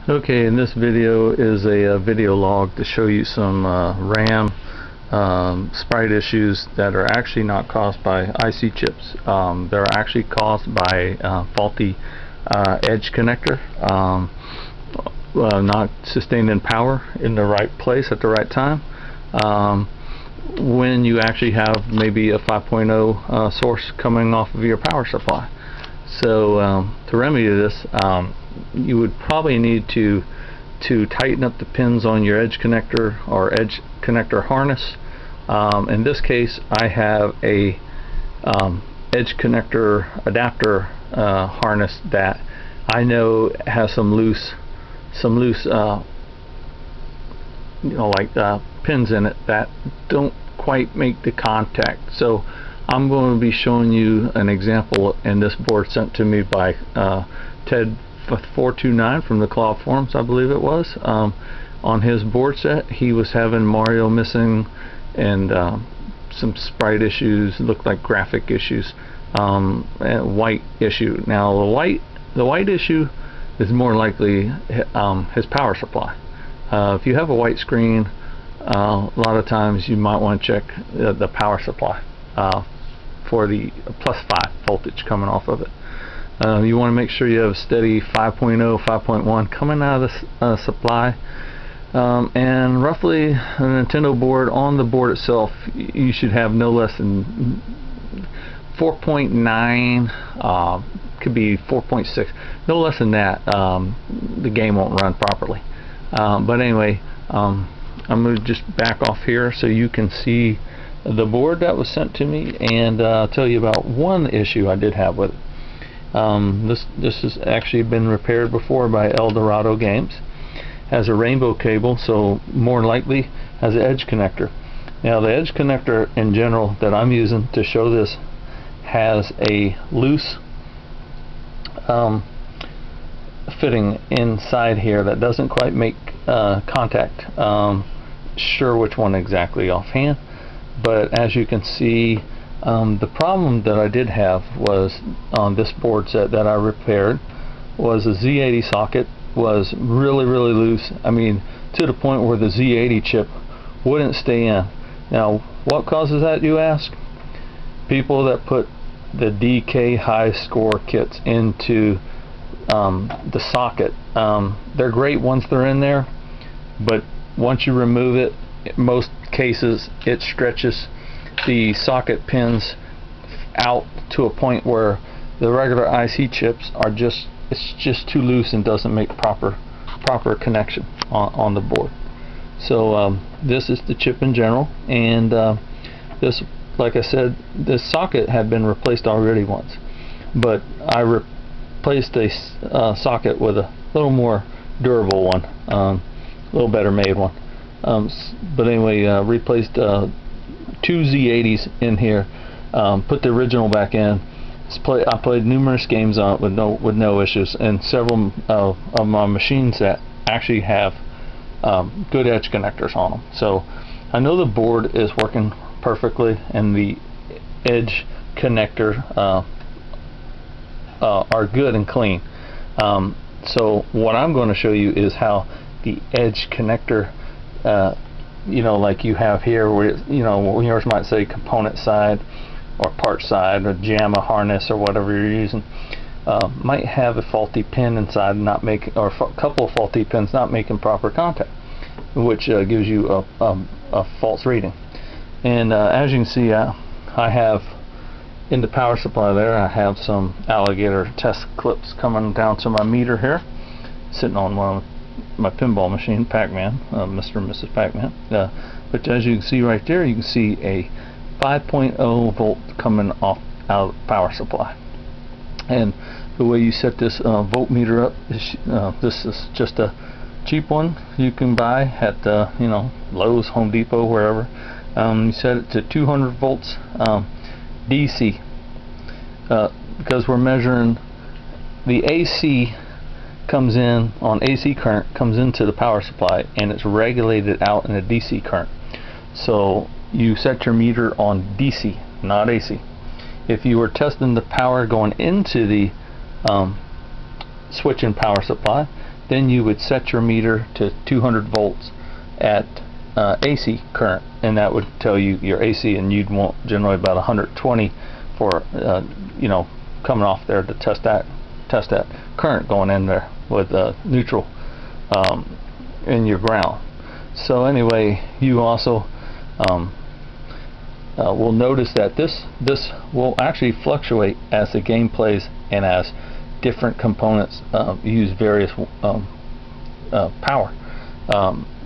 Okay, and this video is a video log to show you some RAM sprite issues that are actually not caused by IC chips. They're actually caused by faulty edge connector, not sustaining power in the right place at the right time. When you actually have maybe a 5.0 source coming off of your power supply. So to remedy this, you would probably need to tighten up the pins on your edge connector or edge connector harness. In this case, I have a edge connector adapter harness that I know has some loose pins in it that don't quite make the contact. So I'm going to be showing you an example in this board sent to me by Ted429 from the Cloud Forums, I believe it was. On his board set, he was having Mario missing and some sprite issues, looked like graphic issues, and white issue. Now the white issue is more likely his power supply. If you have a white screen, a lot of times you might want to check the power supply for the +5 voltage coming off of it. You want to make sure you have a steady 5.0, 5.1 coming out of the supply, and roughly a Nintendo board, on the board itself, you should have no less than 4.9, could be 4.6, no less than that. The game won't run properly. But anyway, I'm going to just back off here so you can see the board that was sent to me, and tell you about one issue I did have with it. This has actually been repaired before by El Dorado Games. Has a rainbow cable, so more likely has an edge connector. Now the edge connector in general that I'm using to show this has a loose fitting inside here that doesn't quite make contact. Sure which one exactly offhand, but as you can see, the problem that I did have was on this board set that I repaired was a Z80 socket was really loose. I mean, to the point where the Z80 chip wouldn't stay in. Now what causes that, you ask? People that put the DK high score kits into the socket, they're great once they're in there, but once you remove it, in most cases it stretches the socket pins out to a point where the regular IC chips are it's just too loose and doesn't make proper connection on the board. So this is the chip in general, and this, like I said, this socket had been replaced already once, but I replaced a socket with a little more durable one, a little better made one. But anyway, replaced 2 Z80s in here, put the original back in. I played numerous games on it with no issues, and several of my machines that actually have good edge connectors on them. So I know the board is working perfectly, and the edge connector are good and clean. So what I'm going to show you is how the edge connector, like you have here, where yours might say component side or part side or JAMA harness or whatever you're using, might have a faulty pin inside not making, or a couple of faulty pins not making proper contact, which gives you a false reading. And as you can see, I have in the power supply there, I have some alligator test clips coming down to my meter here, sitting on one of my pinball machine, Pac-Man, Mr. and Mrs. Pac-Man. But as you can see right there, you can see a 5.0 volt coming out of the power supply. And the way you set this voltmeter up is, this is just a cheap one you can buy at Lowe's, Home Depot, wherever. You set it to 200 volts DC, because we're measuring the AC comes in on AC current, comes into the power supply, and it's regulated out in a DC current. So you set your meter on DC, not AC. If you were testing the power going into the switch in power supply, then you would set your meter to 200 volts at AC current, and that would tell you your AC, and you'd want generally about 120 for you know, coming off there to test that current going in there with neutral in your ground. So anyway, you also will notice that this will actually fluctuate as the game plays and as different components use various power,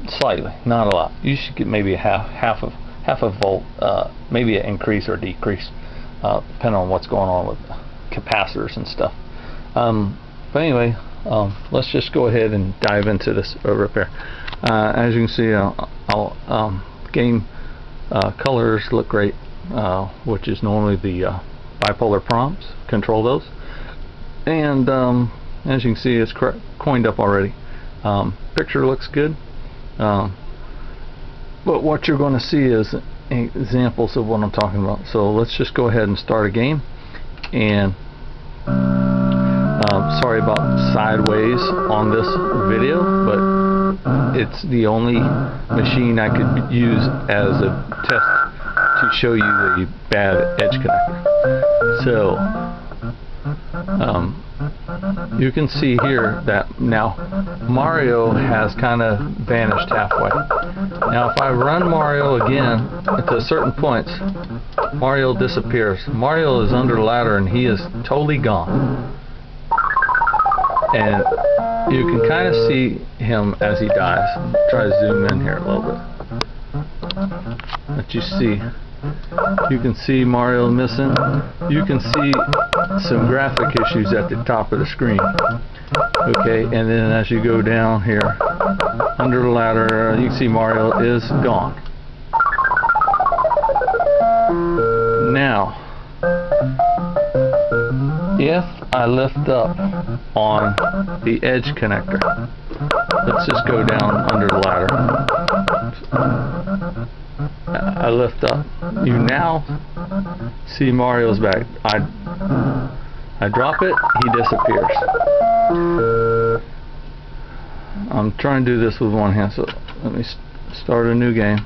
slightly, not a lot. You should get maybe half a volt, maybe an increase or decrease, depending on what's going on with capacitors and stuff. But anyway, let's just go ahead and dive into this repair. As you can see, game colors look great, which is normally the bipolar prompts. Control those, and as you can see, it's coined up already. Picture looks good, but what you're going to see is examples of what I'm talking about. So let's just go ahead and start a game. And sorry about sideways on this video, but it's the only machine I could use as a test to show you the bad edge connector. So you can see here that now Mario has kind of vanished halfway. Now if I run Mario again at certain points, Mario disappears. Mario is under the ladder and he is totally gone. And you can kind of see him as he dies. Try to zoom in here a little bit. But you can see Mario missing. You can see some graphic issues at the top of the screen. Okay, and then as you go down here under the ladder, you can see Mario is gone. Now, if I lift up on the edge connector, let's just go down under the ladder. I lift up. You now see Mario's back. I drop it, he disappears. I'm trying to do this with one hand, so let me start a new game.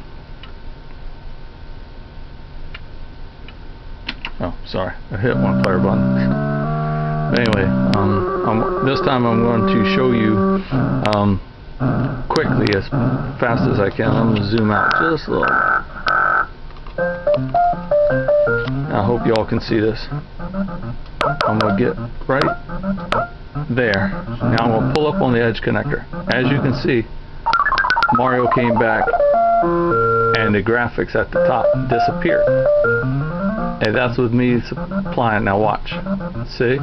Oh, sorry, I hit one player button. But anyway, this time I'm going to show you quickly, as fast as I can. I'm going to zoom out just a little. I hope you all can see this. I'm going to get right there. Now I'm going to pull up on the edge connector. As you can see, Mario came back and the graphics at the top disappeared. And that's with me supplying. Now watch. See?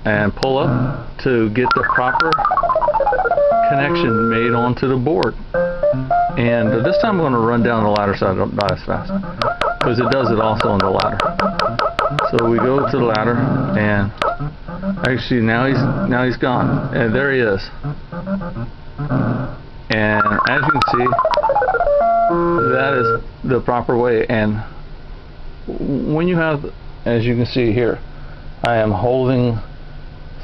And pull up to get the proper connection made onto the board. And this time I'm going to run down the ladder so I don't die as fast, because it does it also on the ladder. So we go to the ladder, and actually now he's gone, and there he is. And as you can see, that is the proper way. And when you have, as you can see here, I am holding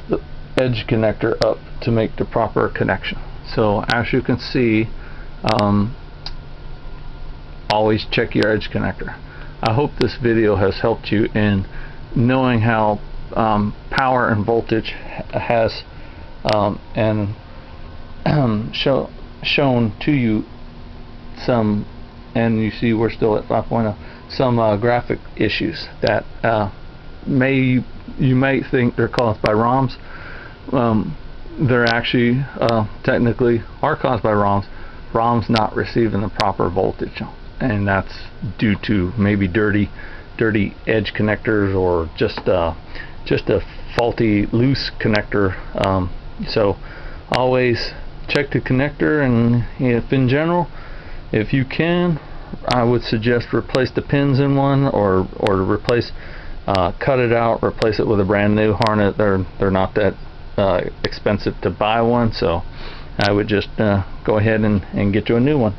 the edge connector up to make the proper connection. So as you can see, always check your edge connector. I hope this video has helped you in knowing how power and voltage has shown to you some, and you see we're still at 5.0, some graphic issues that you may think they're caused by ROMs. They're actually technically are caused by ROMs not receiving the proper voltage, and that's due to maybe dirty edge connectors, or just a faulty loose connector. So always check the connector, and if in general, if you can, I would suggest replace the pins in one, or replace, cut it out, replace it with a brand new harness. They're not that expensive to buy one, so I would just go ahead and get you a new one.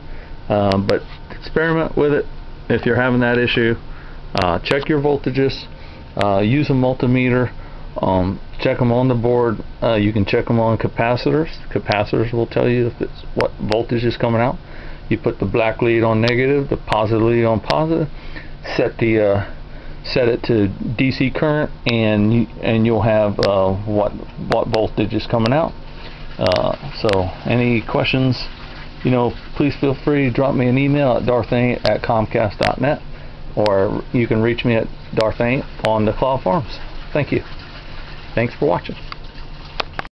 But experiment with it. If you're having that issue, check your voltages, use a multimeter, check them on the board. You can check them on capacitors. Capacitors will tell you if it's what voltage is coming out. You put the black lead on negative, the positive lead on positive. Set it to DC current, and you'll have what voltage is coming out. So any questions, please feel free to drop me an email at darthane@comcast.net, or you can reach me at darthane on the cloud forums. Thank you. Thanks for watching.